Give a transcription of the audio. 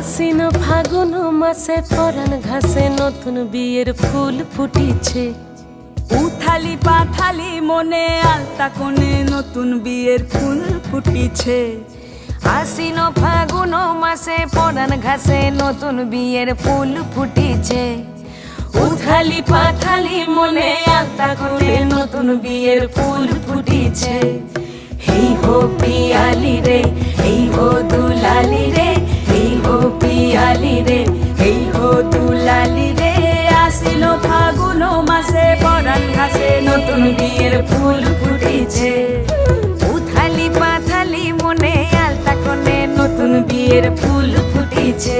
আশ্বিন ফাগুন মাসে পরাণ ঘাসে নতুন বিয়ের ফুল ফুটিছে। উথালি পাথালি মনে আলতা কোণে নতুন বিয়ের ফুল ফুটিছে। আশ্বিন ফাগুন মাসে পরাণ ঘাসে নতুন বিয়ের ফুল ফুটিছে। উথালি পাথালি মনে আলতা কোণে নতুন বিয়ের ফুল ফুটিছে। হেই হো পিয়ালি রে, হেই হো দুলালি রে, হেই হো পিয়ালি রে, হেই হো দুলালি রে। আশ্বিন ফাগুন মাসে পরাণ ঘাসে নতুন বিয়ের ফুল ফুটিছে। উথালি পাথালি মনে আলতা কোণে নতুন বিয়ের ফুল ফুটিছে।